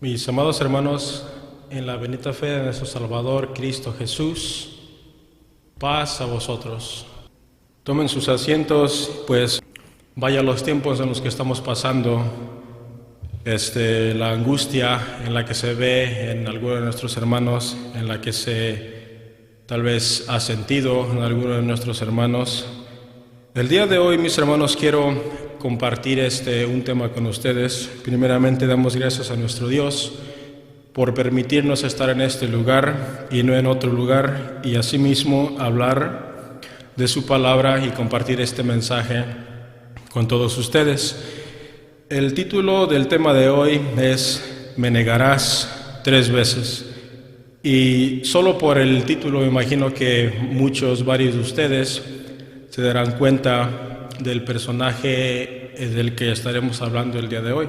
Mis amados hermanos, en la bendita fe de nuestro Salvador Cristo Jesús, paz a vosotros. Tomen sus asientos, pues vaya los tiempos en los que estamos pasando, la angustia en la que se ve en algunos de nuestros hermanos, en la que se tal vez ha sentido en algunos de nuestros hermanos. El día de hoy, mis hermanos, quiero compartir un tema con ustedes. Primeramente, damos gracias a nuestro Dios por permitirnos estar en este lugar y no en otro lugar, y asimismo hablar de su palabra y compartir este mensaje con todos ustedes. El título del tema de hoy es "Me negarás 3 veces". Y solo por el título me imagino que varios de ustedes se darán cuenta del personaje del que estaremos hablando el día de hoy.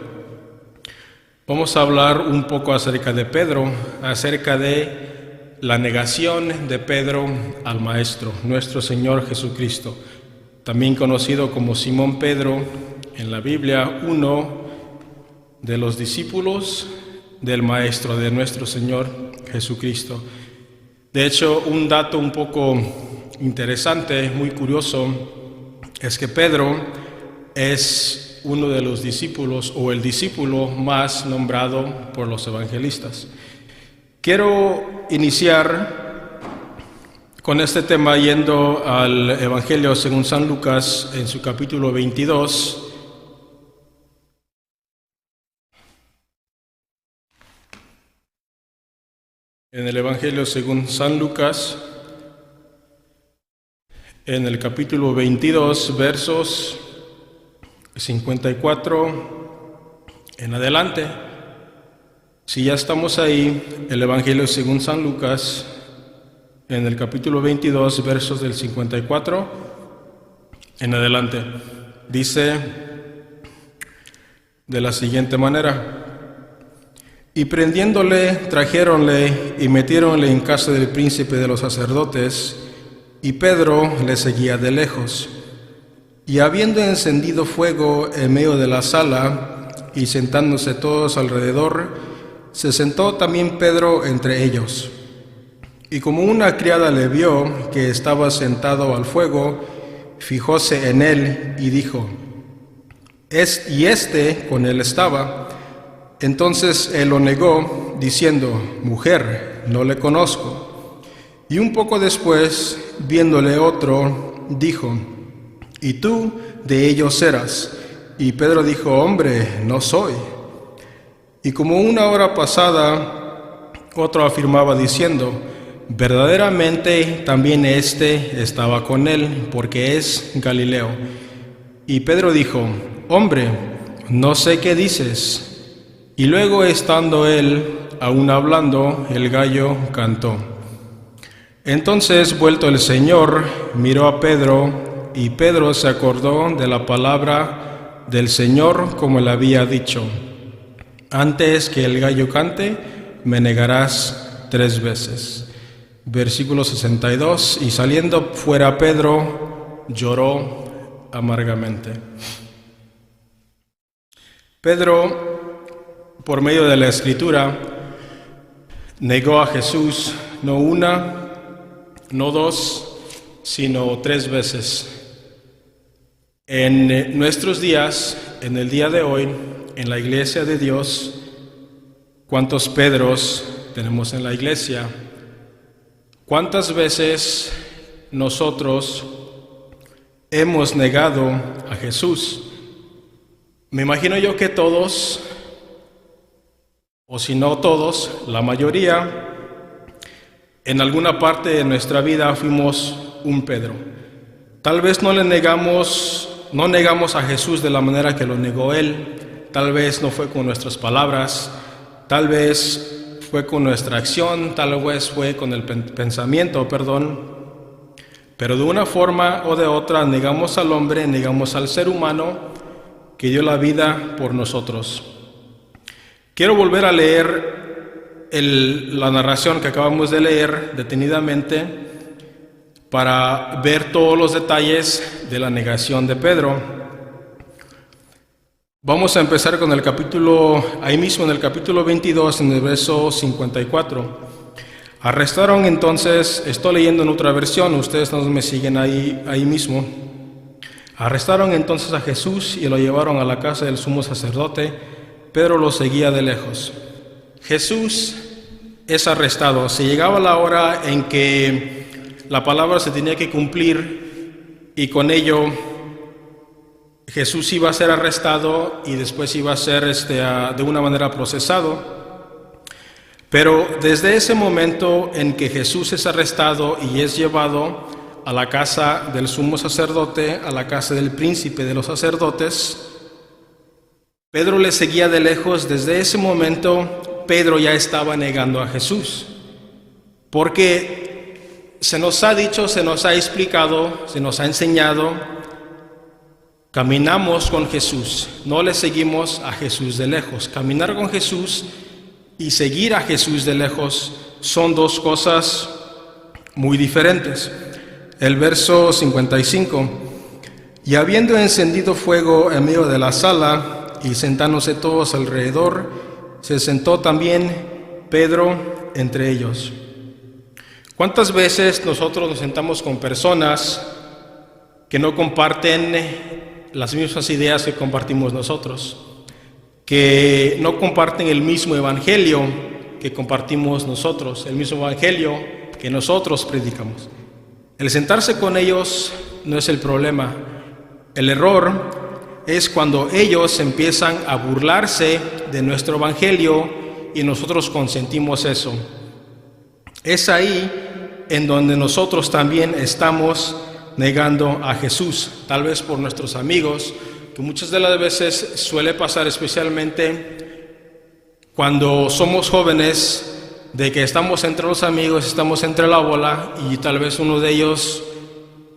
Vamos a hablar un poco acerca de Pedro, acerca de la negación de Pedro al Maestro, nuestro Señor Jesucristo, también conocido como Simón Pedro en la Biblia, uno de los discípulos del Maestro, de nuestro Señor Jesucristo. De hecho, un dato un poco interesante, muy curioso, es que Pedro es uno de los discípulos o el discípulo más nombrado por los evangelistas. Quiero iniciar con este tema yendo al Evangelio según San Lucas en su capítulo 22. En el Evangelio según San Lucas, en el capítulo 22, versos 54 en adelante. Si ya estamos ahí, el Evangelio según San Lucas, en el capítulo 22, versos del 54 en adelante, dice de la siguiente manera: Y prendiéndole, trajéronle y metiéronle en casa del príncipe de los sacerdotes, y Pedro le seguía de lejos. Y habiendo encendido fuego en medio de la sala, y sentándose todos alrededor, se sentó también Pedro entre ellos. Y como una criada le vio que estaba sentado al fuego, fijóse en él y dijo: y con él estaba. Entonces él lo negó, diciendo: Mujer, no le conozco. Y un poco después, viéndole otro, dijo: ¿Y tú de ellos eras? Y Pedro dijo: Hombre, no soy. Y como una hora pasada, otro afirmaba diciendo: Verdaderamente también estaba con él, porque es Galileo. Y Pedro dijo: Hombre, no sé qué dices. Y luego, estando él aún hablando, el gallo cantó. Entonces, vuelto el Señor, miró a Pedro, y Pedro se acordó de la palabra del Señor, como le había dicho: Antes que el gallo cante, me negarás 3 veces. Versículo 62, y saliendo fuera Pedro, lloró amargamente. Pedro, por medio de la Escritura, negó a Jesús no una, no 2, sino 3 veces. En nuestros días, en el día de hoy, en la iglesia de Dios, ¿cuántos Pedros tenemos en la iglesia? ¿Cuántas veces nosotros hemos negado a Jesús? Me imagino yo que todos, o si no todos, la mayoría, en alguna parte de nuestra vida fuimos un Pedro. Tal vez no negamos a Jesús de la manera que lo negó él. Tal vez no fue con nuestras palabras, tal vez fue con nuestra acción, tal vez fue con el pensamiento, pero de una forma o de otra negamos al hombre, negamos al ser humano que dio la vida por nosotros. Quiero volver a leer la narración que acabamos de leer detenidamente para ver todos los detalles de la negación de Pedro. Vamos a empezar con el capítulo, ahí mismo en el capítulo 22, en el verso 54. Arrestaron entonces, estoy leyendo en otra versión, ustedes no me siguen ahí mismo. Arrestaron entonces a Jesús y lo llevaron a la casa del sumo sacerdote. Pedro lo seguía de lejos. Jesús es arrestado. Se llegaba la hora en que la palabra se tenía que cumplir y con ello Jesús iba a ser arrestado y después iba a ser de una manera procesado. Pero desde ese momento en que Jesús es arrestado y es llevado a la casa del sumo sacerdote, a la casa del príncipe de los sacerdotes, Pedro le seguía de lejos. Desde ese momento Pedro ya estaba negando a Jesús, porque se nos ha dicho, se nos ha explicado, se nos ha enseñado: caminamos con Jesús, no le seguimos a Jesús de lejos. Caminar con Jesús y seguir a Jesús de lejos son dos cosas muy diferentes. El verso 55: y habiendo encendido fuego en medio de la sala y sentándose todos alrededor, se sentó también Pedro entre ellos. ¿Cuántas veces nosotros nos sentamos con personas que no comparten las mismas ideas que compartimos nosotros, que no comparten el mismo evangelio que compartimos nosotros, el mismo evangelio que nosotros predicamos? El sentarse con ellos no es el problema. El error es cuando ellos empiezan a burlarse de nuestro evangelio y nosotros consentimos eso. Es ahí en donde nosotros también estamos negando a Jesús, tal vez por nuestros amigos, que muchas de las veces suele pasar, especialmente cuando somos jóvenes, de que estamos entre los amigos, estamos entre la bola y tal vez uno de ellos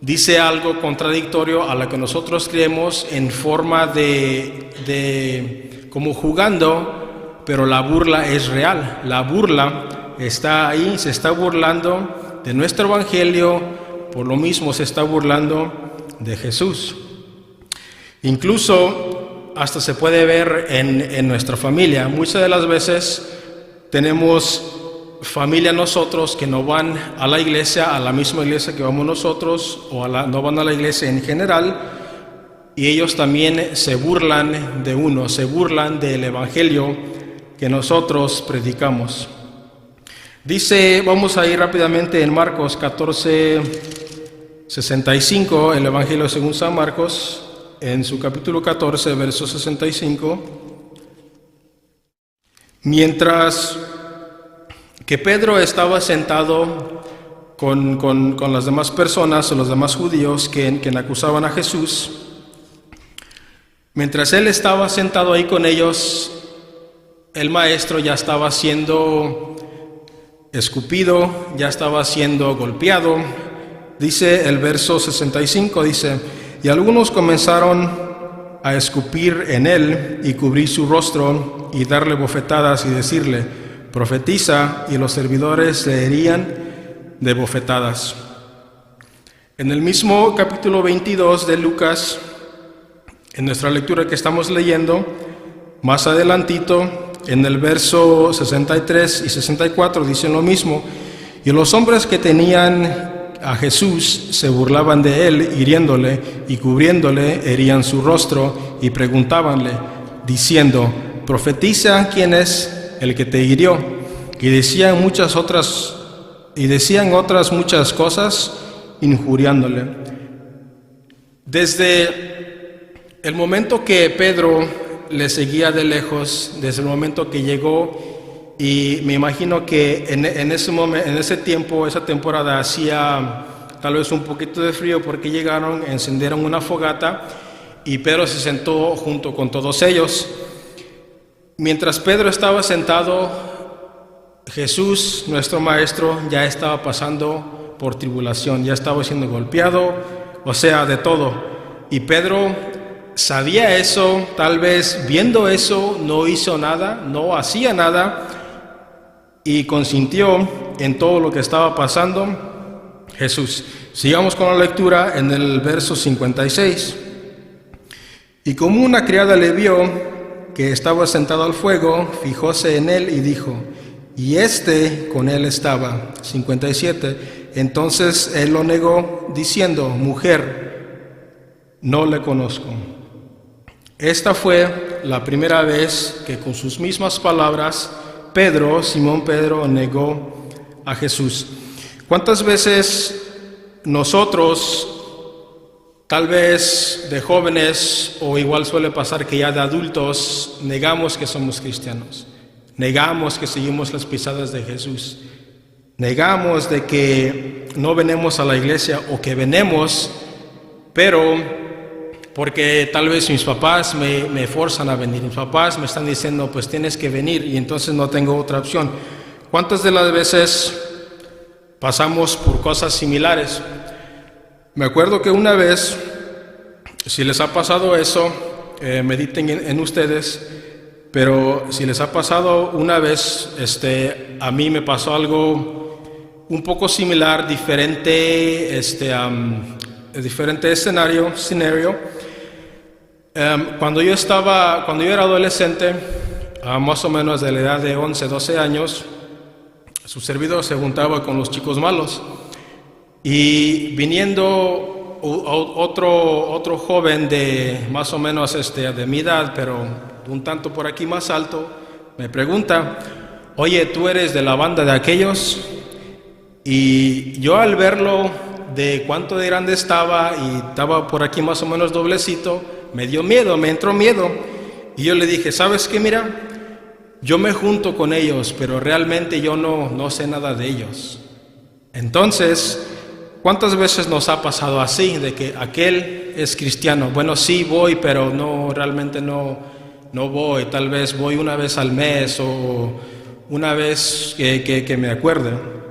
dice algo contradictorio a lo que nosotros creemos en forma de como jugando, pero la burla es real. La burla está ahí, se está burlando de nuestro evangelio. Por lo mismo se está burlando de Jesús. Incluso hasta se puede ver en nuestra familia. Muchas de las veces tenemos familia nosotros que no van a la iglesia, a la misma iglesia que vamos nosotros, o no van a la iglesia en general, y ellos también se burlan de uno, se burlan del evangelio que nosotros predicamos. Dice, vamos a ir rápidamente en Marcos 14:65, el Evangelio según San Marcos, en su capítulo 14, verso 65. Mientras que Pedro estaba sentado con las demás personas o los demás judíos que acusaban a Jesús, mientras él estaba sentado ahí con ellos, el maestro ya estaba siendo escupido, ya estaba siendo golpeado. Dice el verso 65, dice: y algunos comenzaron a escupir en él y cubrir su rostro y darle bofetadas y decirle: profetiza, y los servidores le herían de bofetadas. En el mismo capítulo 22 de Lucas, en nuestra lectura que estamos leyendo, más adelantito, en el verso 63 y 64 dicen lo mismo: y los hombres que tenían a Jesús se burlaban de él, hiriéndole y cubriéndole, herían su rostro y preguntábanle, diciendo: profetiza, ¿quién es el que te hirió? Y decían otras muchas cosas, injuriándole. Desde el momento que Pedro le seguía de lejos, desde el momento que llegó, y me imagino que en ese tiempo, esa temporada, hacía tal vez un poquito de frío porque llegaron, encendieron una fogata y Pedro se sentó junto con todos ellos. Mientras Pedro estaba sentado, Jesús, nuestro maestro, ya estaba pasando por tribulación, ya estaba siendo golpeado, o sea, de todo. Y Pedro sabía eso, tal vez viendo eso, no hizo nada, no hacía nada, y consintió en todo lo que estaba pasando Jesús. Sigamos con la lectura en el verso 56. Y como una criada le vio que estaba sentado al fuego, fijóse en él y dijo, y éste con él estaba. 57. Entonces él lo negó, diciendo, mujer, no le conozco. Esta fue la primera vez que con sus mismas palabras, Simón Pedro, negó a Jesús. ¿Cuántas veces nosotros, tal vez de jóvenes, o igual suele pasar que ya de adultos, negamos que somos cristianos? Negamos que seguimos las pisadas de Jesús. Negamos de que no venimos a la iglesia o que venimos, pero porque tal vez mis papás me forzan a venir. Mis papás me están diciendo, pues tienes que venir y entonces no tengo otra opción. ¿Cuántas de las veces pasamos por cosas similares? Me acuerdo que una vez, si les ha pasado eso, mediten en ustedes, pero si les ha pasado una vez, a mí me pasó algo un poco similar, diferente escenario. Cuando yo era adolescente, más o menos de la edad de 11, 12 años, su servidor se juntaba con los chicos malos. Y viniendo otro joven de más o menos de mi edad, pero un tanto por aquí más alto, me pregunta, oye, ¿tú eres de la banda de aquellos? Y yo al verlo de cuánto de grande estaba y estaba por aquí más o menos doblecito, me entró miedo. Y yo le dije, ¿sabes qué? Mira, yo me junto con ellos, pero realmente yo no sé nada de ellos. Entonces, ¿cuántas veces nos ha pasado así, de que aquel es cristiano? Bueno, sí voy, pero realmente no voy. Tal vez voy una vez al mes o una vez que me acuerde.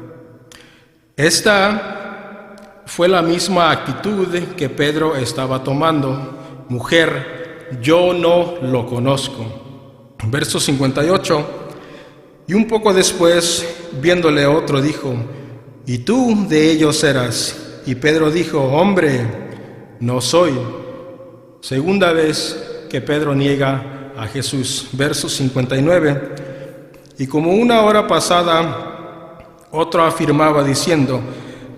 Esta fue la misma actitud que Pedro estaba tomando. Mujer, yo no lo conozco. Verso 58. Y un poco después, viéndole otro, dijo, ¿y tú de ellos eras? Y Pedro dijo, hombre, no soy. Segunda vez que Pedro niega a Jesús. Verso 59. Y como una hora pasada, otro afirmaba diciendo,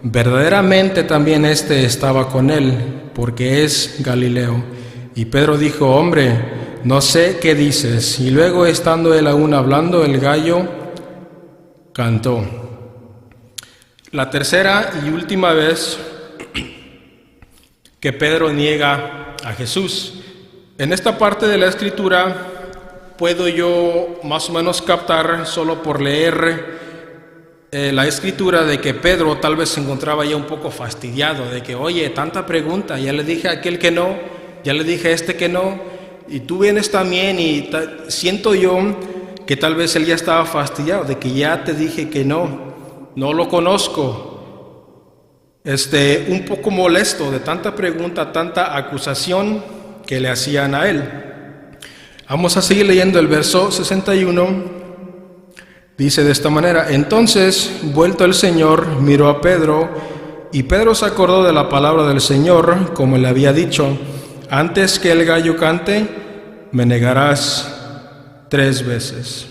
verdaderamente también estaba con él, porque es Galileo. Y Pedro dijo, hombre, no sé qué dices. Y luego, estando él aún hablando, el gallo cantó. La tercera y última vez que Pedro niega a Jesús. En esta parte de la escritura puedo yo más o menos captar, solo por leer la escritura, de que Pedro tal vez se encontraba ya un poco fastidiado, de que, oye, tanta pregunta, ya le dije a aquel que no, ya le dije a este que no, y tú vienes también, y siento yo que tal vez él ya estaba fastidiado, de que ya te dije que no lo conozco, un poco molesto de tanta pregunta, tanta acusación que le hacían a él. Vamos a seguir leyendo el verso 61. Dice de esta manera, entonces, vuelto el Señor, miró a Pedro, y Pedro se acordó de la palabra del Señor, como le había dicho, antes que el gallo cante, me negarás 3 veces.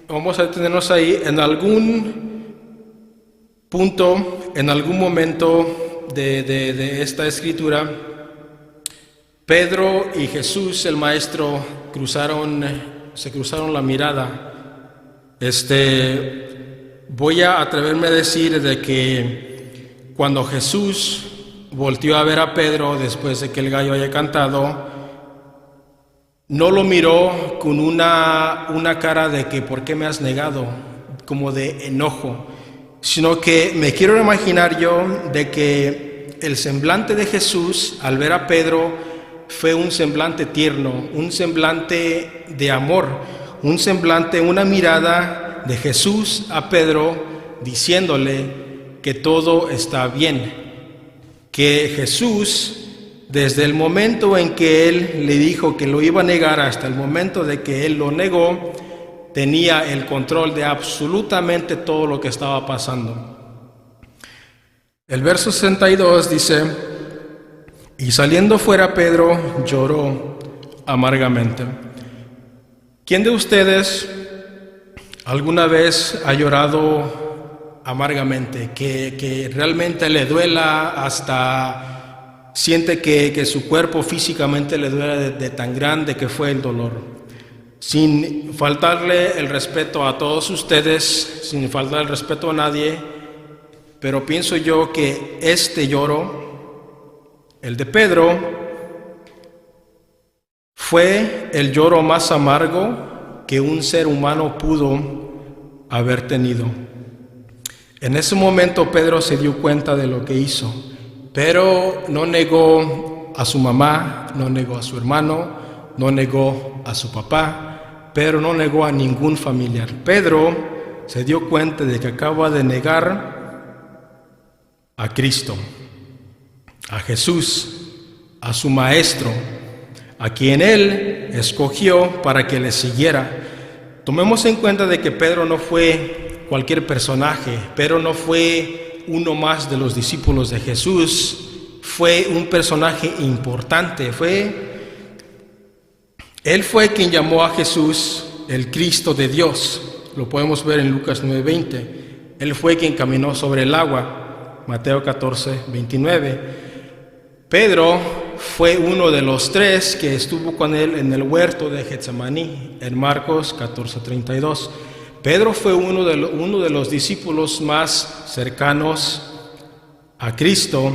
Vamos a detenernos ahí, en algún punto, en algún momento de esta escritura, Pedro y Jesús, el Maestro, se cruzaron la mirada. Voy a atreverme a decir de que cuando Jesús volteó a ver a Pedro después de que el gallo haya cantado, no lo miró con una cara de que ¿por qué me has negado?, como de enojo, sino que me quiero imaginar yo de que el semblante de Jesús al ver a Pedro fue un semblante tierno, un semblante de amor, un semblante, una mirada de Jesús a Pedro diciéndole que todo está bien, que Jesús, desde el momento en que él le dijo que lo iba a negar hasta el momento de que él lo negó, tenía el control de absolutamente todo lo que estaba pasando. El verso 62 dice, Y saliendo fuera Pedro lloró amargamente. ¿Quién de ustedes alguna vez ha llorado amargamente? Que realmente le duela, hasta siente que su cuerpo físicamente le duele de tan grande que fue el dolor. Sin faltarle el respeto a todos ustedes, sin faltar el respeto a nadie, pero pienso yo que este lloro, el de Pedro, fue el lloro más amargo que un ser humano pudo haber tenido. En ese momento Pedro se dio cuenta de lo que hizo, pero no negó a su mamá, no negó a su hermano, no negó a su papá, Pedro no negó a ningún familiar. Pedro se dio cuenta de que acaba de negar a Cristo, a Jesús, a su Maestro, a quien Él escogió para que le siguiera. Tomemos en cuenta de que Pedro no fue cualquier personaje. Pedro no fue uno más de los discípulos de Jesús. Fue un personaje importante. Él fue quien llamó a Jesús el Cristo de Dios. Lo podemos ver en Lucas 9:20. Él fue quien caminó sobre el agua. Mateo 14:29. Pedro fue uno de los tres que estuvo con él en el huerto de Getsemaní, en Marcos 14:32. Pedro fue uno de los discípulos más cercanos a Cristo.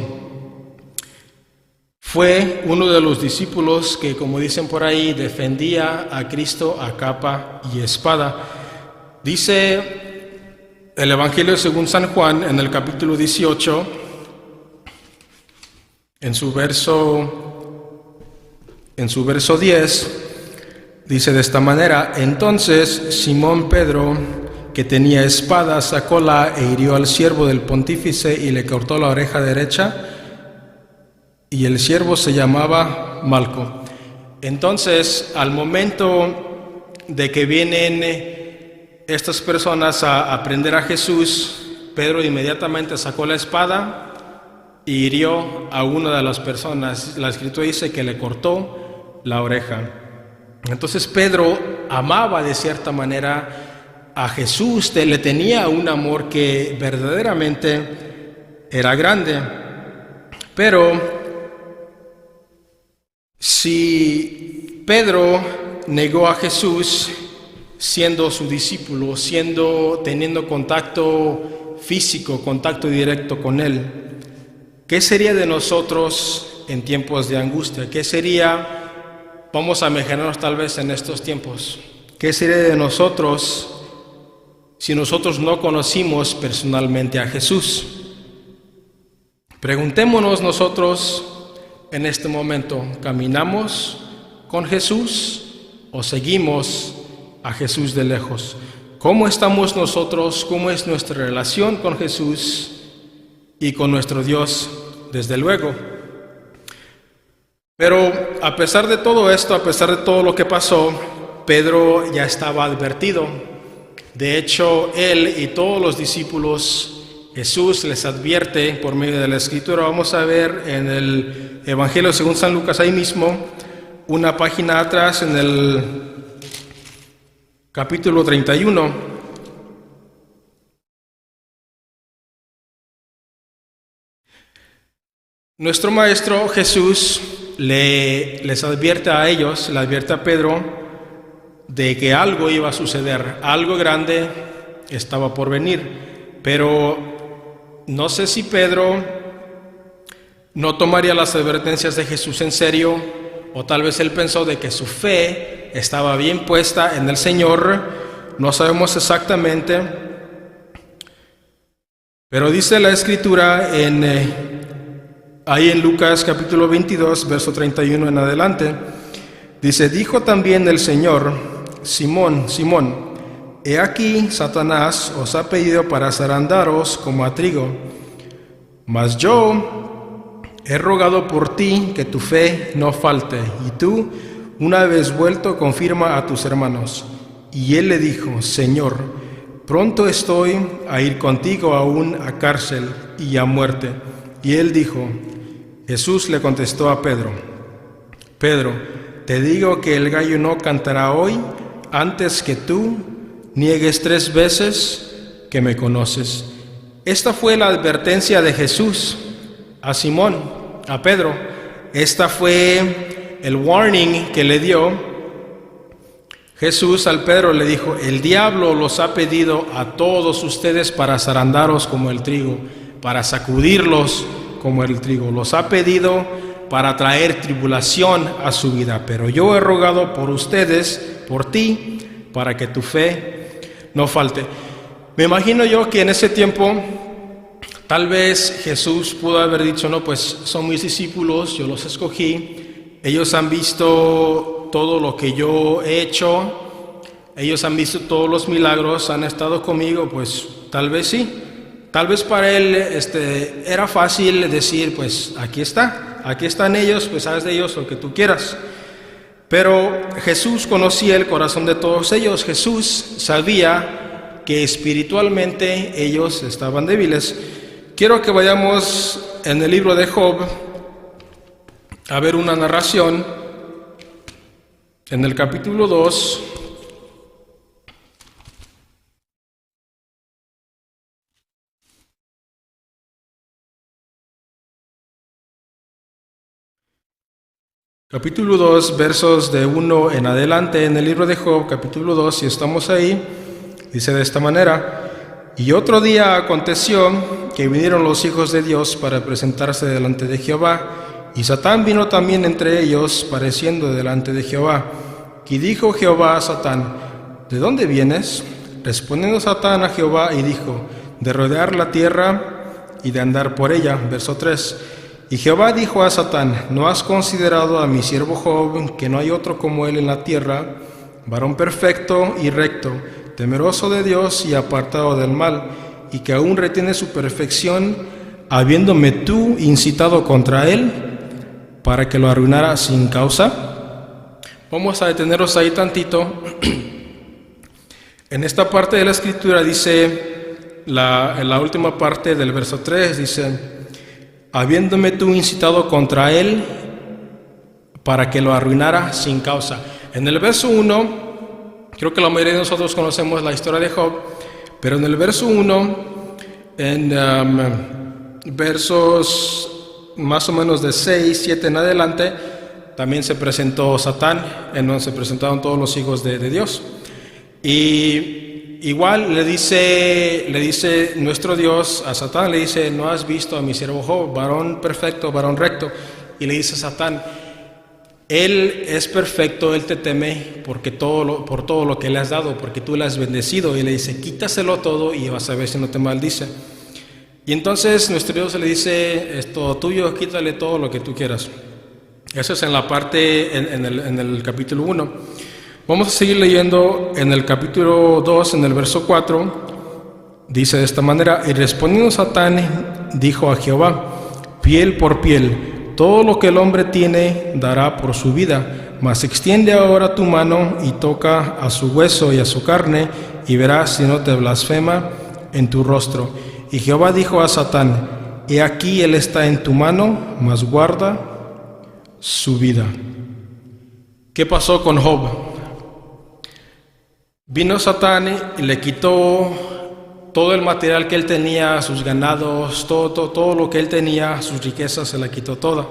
Fue uno de los discípulos que, como dicen por ahí, defendía a Cristo a capa y espada. Dice el Evangelio según San Juan, en el capítulo 18, en su verso 10, dice de esta manera: entonces Simón Pedro, que tenía espada, sacóla e hirió al siervo del pontífice y le cortó la oreja derecha, y el siervo se llamaba Malco. Entonces, al momento de que vienen estas personas a prender a Jesús, Pedro inmediatamente sacó la espada y hirió a una de las personas. La Escritura dice que le cortó la oreja. Entonces Pedro amaba de cierta manera a Jesús, le tenía un amor que verdaderamente era grande. Pero si Pedro negó a Jesús siendo su discípulo, teniendo contacto físico, contacto directo con él, ¿qué sería de nosotros en tiempos de angustia? ¿Qué sería, vamos a imaginarnos tal vez en estos tiempos, qué sería de nosotros si nosotros no conocimos personalmente a Jesús? Preguntémonos nosotros en este momento, ¿caminamos con Jesús o seguimos a Jesús de lejos? ¿Cómo estamos nosotros? ¿Cómo es nuestra relación con Jesús y con nuestro Dios, desde luego? Pero a pesar de todo esto, a pesar de todo lo que pasó, Pedro ya estaba advertido. De hecho, él y todos los discípulos, Jesús les advierte por medio de la Escritura. Vamos a ver en el Evangelio según San Lucas, ahí mismo, una página atrás, en el capítulo 31. Nuestro Maestro Jesús les advierte a ellos, le advierte a Pedro de que algo iba a suceder, algo grande estaba por venir. Pero no sé si Pedro no tomaría las advertencias de Jesús en serio, o tal vez él pensó de que su fe estaba bien puesta en el Señor. No sabemos exactamente, pero dice la Escritura ahí en Lucas capítulo 22, verso 31 en adelante, dice: dijo también el Señor: Simón, Simón, he aquí Satanás os ha pedido para zarandaros como a trigo, mas yo he rogado por ti que tu fe no falte, y tú, una vez vuelto, confirma a tus hermanos. Y él le dijo: Señor, pronto estoy a ir contigo aún a cárcel y a muerte. Y él dijo: Jesús le contestó a Pedro: Pedro, te digo que el gallo no cantará hoy antes que tú niegues 3 veces que me conoces. Esta fue la advertencia de Jesús a Simón, a Pedro. Esta fue el warning que le dio Jesús al Pedro. Le dijo: el diablo los ha pedido a todos ustedes para zarandaros como el trigo, para sacudirlos como el trigo. Los ha pedido para traer tribulación a su vida, pero yo he rogado por ustedes, por ti, para que tu fe no falte. Me imagino yo que en ese tiempo tal vez Jesús pudo haber dicho: no, pues son mis discípulos, yo los escogí, ellos han visto todo lo que yo he hecho, ellos han visto todos los milagros, han estado conmigo, pues tal vez sí. Tal vez para él era fácil decir: pues aquí están ellos, pues haz de ellos lo que tú quieras. Pero Jesús conocía el corazón de todos ellos. Jesús sabía que espiritualmente ellos estaban débiles. Quiero que vayamos en el libro de Job a ver una narración en el capítulo 2. Capítulo 2, versos de 1 en adelante, en el libro de Job, capítulo 2, si estamos ahí, dice de esta manera: y otro día aconteció que vinieron los hijos de Dios para presentarse delante de Jehová, y Satán vino también entre ellos, pareciendo delante de Jehová. Y dijo Jehová a Satán: ¿de dónde vienes? Respondiendo Satán a Jehová y dijo: de rodear la tierra y de andar por ella. Verso 3. Y Jehová dijo a Satán: ¿no has considerado a mi siervo Job, que no hay otro como él en la tierra, varón perfecto y recto, temeroso de Dios y apartado del mal, y que aún retiene su perfección, habiéndome tú incitado contra él, para que lo arruinara sin causa? Vamos a detenernos ahí tantito. En esta parte de la escritura dice, en la última parte del verso 3, dice: habiéndome tú incitado contra él para que lo arruinara sin causa. En el verso 1, creo que la mayoría de nosotros conocemos la historia de Job, pero en el verso 1, en versos más o menos de 6, 7 en adelante, también se presentó Satán, en donde se presentaron todos los hijos de Dios. Y igual le dice nuestro Dios a Satán, le dice: ¿no has visto a mi siervo Job, varón perfecto, varón recto? Y le dice Satán: él es perfecto, él te teme por todo lo que le has dado, porque tú le has bendecido. Y le dice: quítaselo todo y vas a ver si no te maldice. Y entonces nuestro Dios le dice: es todo tuyo, quítale todo lo que tú quieras. Eso es en la parte, en el capítulo 1. Vamos a seguir leyendo en el capítulo 2, en el verso 4, dice de esta manera: y respondiendo Satán dijo a Jehová: piel por piel, todo lo que el hombre tiene dará por su vida, mas extiende ahora tu mano y toca a su hueso y a su carne, y verás si no te blasfema en tu rostro. Y Jehová dijo a Satán: he aquí él está en tu mano, mas guarda su vida. ¿Qué pasó con Job? Vino Satán y le quitó todo el material que él tenía, sus ganados, todo lo que él tenía, sus riquezas, se la quitó toda.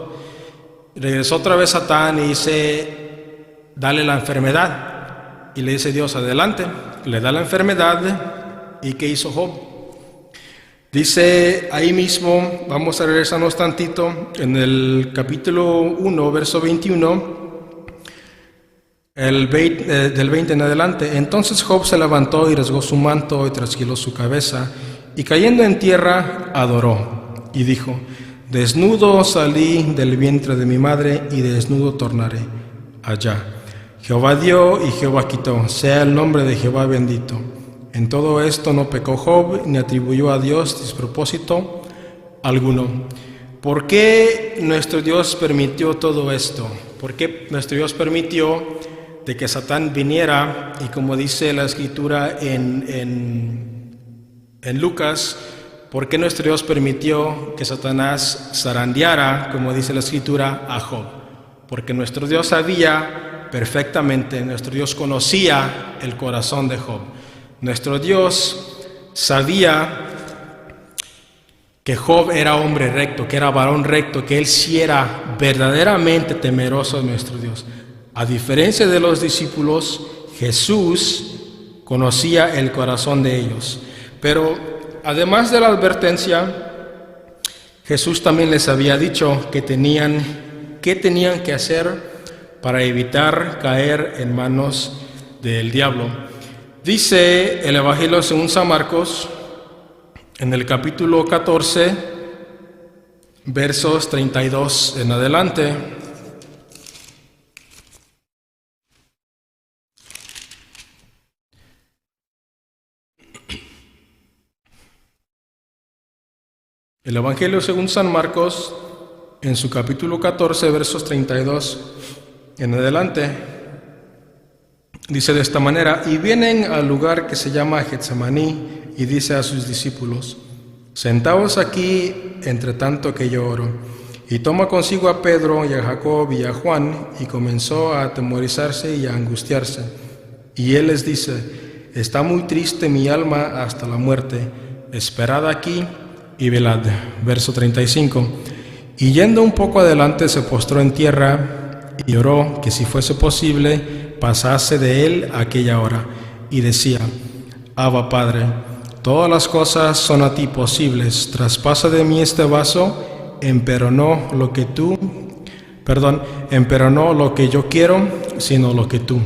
Regresó otra vez Satán y dice: dale la enfermedad. Y le dice Dios: adelante. Le da la enfermedad. ¿Y qué hizo Job? Dice ahí mismo, vamos a regresarnos tantito, en el capítulo 1, verso 21, del 20 en adelante. Entonces Job se levantó y rasgó su manto y trasquiló su cabeza, y cayendo en tierra adoró, y dijo: desnudo salí del vientre de mi madre, y desnudo tornaré allá. Jehová dio y Jehová quitó, sea el nombre de Jehová bendito. En todo esto no pecó Job, ni atribuyó a Dios despropósito alguno. ¿Por qué nuestro Dios permitió todo esto? ¿Por qué nuestro Dios permitió de que Satán viniera? Y como dice la escritura en Lucas, ¿Por qué nuestro Dios permitió que Satanás zarandeara, como dice la Escritura, a Job? Porque nuestro Dios sabía perfectamente, nuestro Dios conocía el corazón de Job. Nuestro Dios sabía que Job era hombre recto, que era varón recto, que él sí era verdaderamente temeroso de nuestro Dios. A diferencia de los discípulos, Jesús conocía el corazón de ellos. Pero además de la advertencia, Jesús también les había dicho que tenían que hacer para evitar caer en manos del diablo. Dice el Evangelio según San Marcos, en el capítulo 14, versos 32 en adelante. El Evangelio según San Marcos, en su capítulo 14, versos 32 en adelante, dice de esta manera: y vienen al lugar que se llama Getsemaní, y dice a sus discípulos: sentaos aquí entre tanto que yo oro. Y toma consigo a Pedro y a Jacob y a Juan, y comenzó a atemorizarse y a angustiarse. Y él les dice: está muy triste mi alma hasta la muerte, esperad aquí y velad. Verso 35. Y yendo un poco adelante se postró en tierra y oró que si fuese posible pasase de él aquella hora, y decía: Abba, Padre, todas las cosas son a ti posibles, traspasa de mí este vaso, empero no lo que yo quiero, sino lo que tú.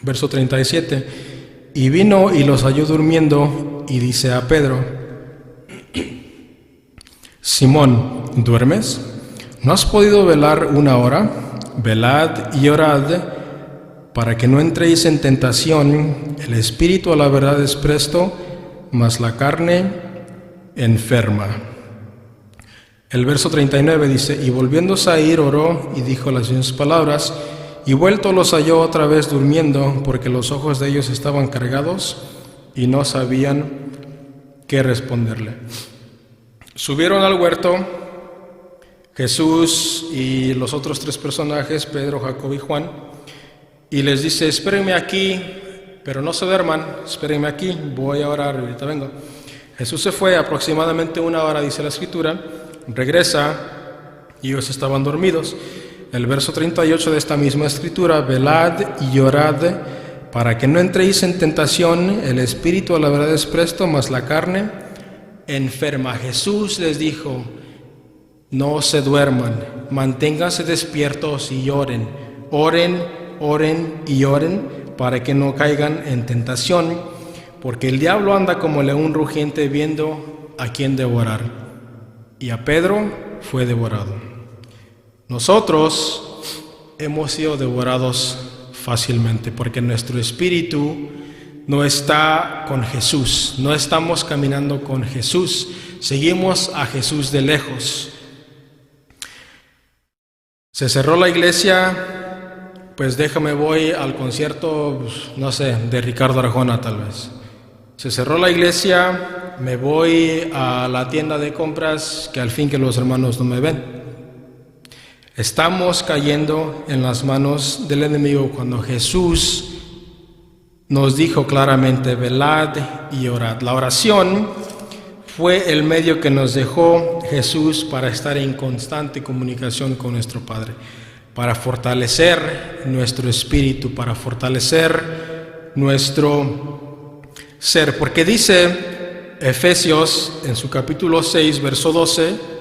Verso 37. Y vino y los halló durmiendo, y dice a Pedro: Simón, ¿duermes? ¿No has podido velar una hora? Velad y orad, para que no entréis en tentación. El espíritu a la verdad es presto, mas la carne enferma. El verso 39 dice: y volviéndose a ir, oró y dijo las mismas palabras, y vuelto los halló otra vez durmiendo, porque los ojos de ellos estaban cargados y no sabían qué responderle. Subieron al huerto Jesús y los otros tres personajes, Pedro, Jacob y Juan, y les dice: espérenme aquí, pero no se duerman, espérenme aquí, voy a orar, ahorita vengo. Jesús se fue aproximadamente una hora, dice la Escritura, regresa y ellos estaban dormidos. El verso 38 de esta misma Escritura: velad y orad, para que no entréis en tentación, el espíritu a la verdad es presto, mas la carne enferma. Jesús les dijo: no se duerman, manténganse despiertos y oren, oren y oren, para que no caigan en tentación, porque el diablo anda como león rugiente viendo a quién devorar, y a Pedro fue devorado. Nosotros hemos sido devorados fácilmente, porque nuestro espíritu no está con Jesús, no estamos caminando con Jesús, seguimos a Jesús de lejos. Se cerró la iglesia, pues déjame voy al concierto, no sé, de Ricardo Arjona tal vez. Se cerró la iglesia, me voy a la tienda de compras, que al fin que los hermanos no me ven. Estamos cayendo en las manos del enemigo cuando Jesús nos dijo claramente: velad y orad. La oración fue el medio que nos dejó Jesús para estar en constante comunicación con nuestro Padre, para fortalecer nuestro espíritu, para fortalecer nuestro ser. Porque dice Efesios en su capítulo 6, verso 12,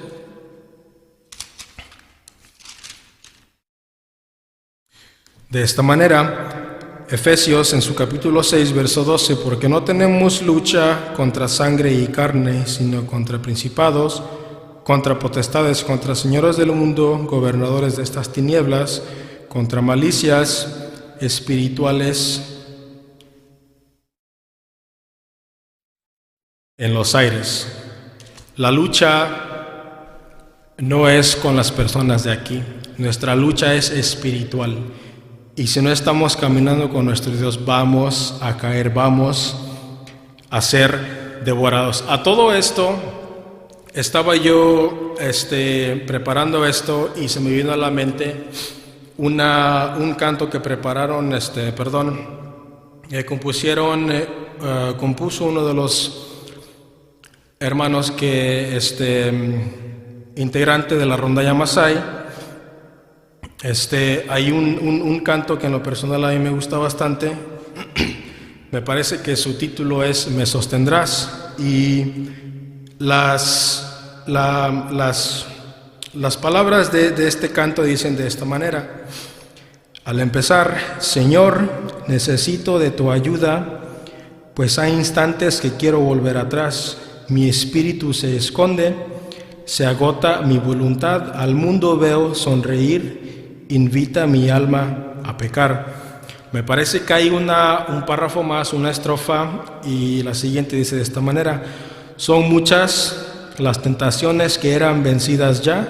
de esta manera, Efesios en su capítulo 6, verso 12, porque no tenemos lucha contra sangre y carne, sino contra principados, contra potestades, contra señores del mundo, gobernadores de estas tinieblas, contra malicias espirituales en los aires. La lucha no es con las personas de aquí, nuestra lucha es espiritual. Y si no estamos caminando con nuestro Dios, vamos a caer, vamos a ser devorados. A todo esto, estaba yo preparando esto y se me vino a la mente un canto que prepararon, compuso uno de los hermanos que integrante de la rondalla Masai. Hay un canto que en lo personal a mí me gusta bastante. Me parece que su título es Me sostendrás, y las palabras de este canto dicen de esta manera. Al empezar: Señor, necesito de tu ayuda, pues hay instantes que quiero volver atrás. Mi espíritu se esconde, se agota mi voluntad, al mundo veo sonreír, invita mi alma a pecar. Me parece que hay un párrafo más, una estrofa, y la siguiente dice de esta manera: son muchas las tentaciones que eran vencidas ya,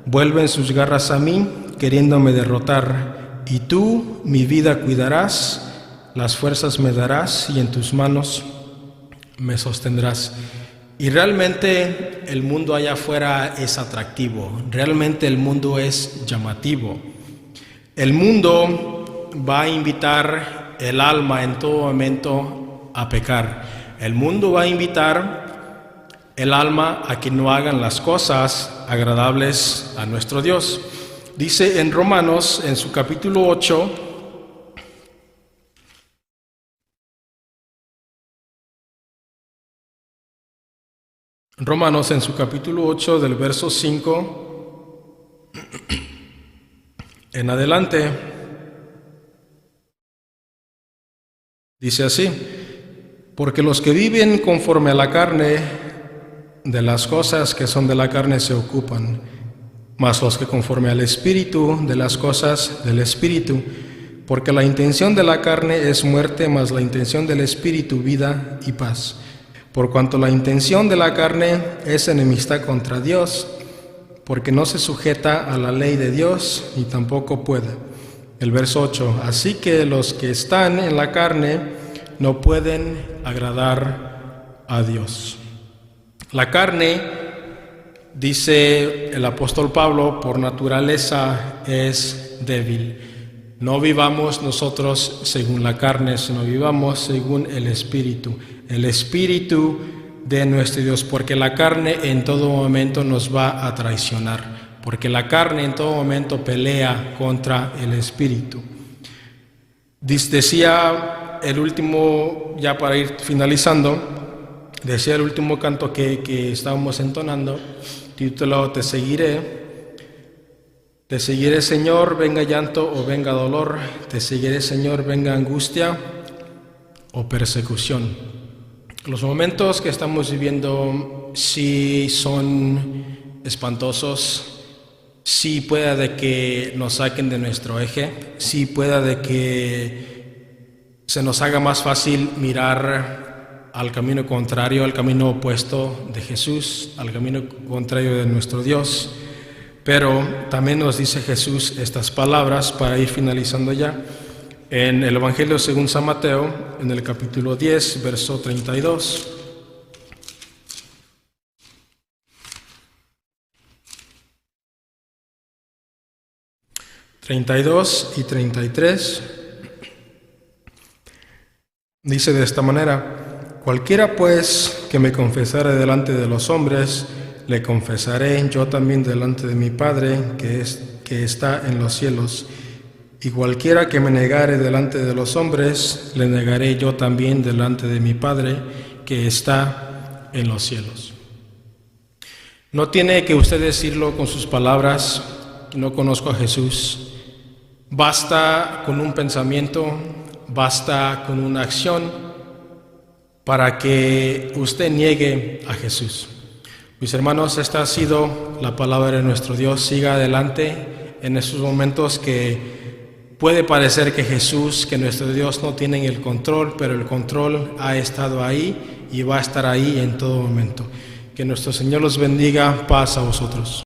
vuelven sus garras a mí, queriéndome derrotar, y tú mi vida cuidarás, las fuerzas me darás, y en tus manos me sostendrás. Y realmente el mundo allá afuera es atractivo, realmente el mundo es llamativo. El mundo va a invitar el alma en todo momento a pecar. El mundo va a invitar el alma a que no hagan las cosas agradables a nuestro Dios. Dice en Romanos, en su capítulo 8, Romanos en su capítulo 8 del verso 5 en adelante, dice así: porque los que viven conforme a la carne, de las cosas que son de la carne se ocupan, mas los que conforme al Espíritu, de las cosas del Espíritu. Porque la intención de la carne es muerte, mas la intención del Espíritu vida y paz. Por cuanto la intención de la carne es enemistad contra Dios, porque no se sujeta a la ley de Dios, ni tampoco puede. El verso 8: así que los que están en la carne no pueden agradar a Dios. La carne, dice el apóstol Pablo, por naturaleza es débil. No vivamos nosotros según la carne, sino vivamos según el Espíritu. El Espíritu de nuestro Dios, porque la carne en todo momento nos va a traicionar, porque la carne en todo momento pelea contra el Espíritu. Decía el último, ya para ir finalizando, decía el último canto que estábamos entonando, titulado Te seguiré, Señor, venga llanto o venga dolor, te seguiré, Señor, venga angustia o persecución. Los momentos que estamos viviendo sí son espantosos, sí pueda de que nos saquen de nuestro eje, sí pueda de que se nos haga más fácil mirar al camino contrario, al camino opuesto de Jesús, al camino contrario de nuestro Dios. Pero también nos dice Jesús estas palabras para ir finalizando ya. En el Evangelio según San Mateo, en el capítulo 10, verso 32. y 33, dice de esta manera: cualquiera pues que me confesare delante de los hombres, le confesaré yo también delante de mi Padre que está en los cielos. Y cualquiera que me negare delante de los hombres, le negaré yo también delante de mi Padre que está en los cielos. No tiene que usted decirlo con sus palabras: no conozco a Jesús. Basta con un pensamiento, basta con una acción para que usted niegue a Jesús. Mis hermanos, esta ha sido la palabra de nuestro Dios. Siga adelante en esos momentos que puede parecer que Jesús, que nuestro Dios no tienen el control, pero el control ha estado ahí y va a estar ahí en todo momento. Que nuestro Señor los bendiga. Paz a vosotros.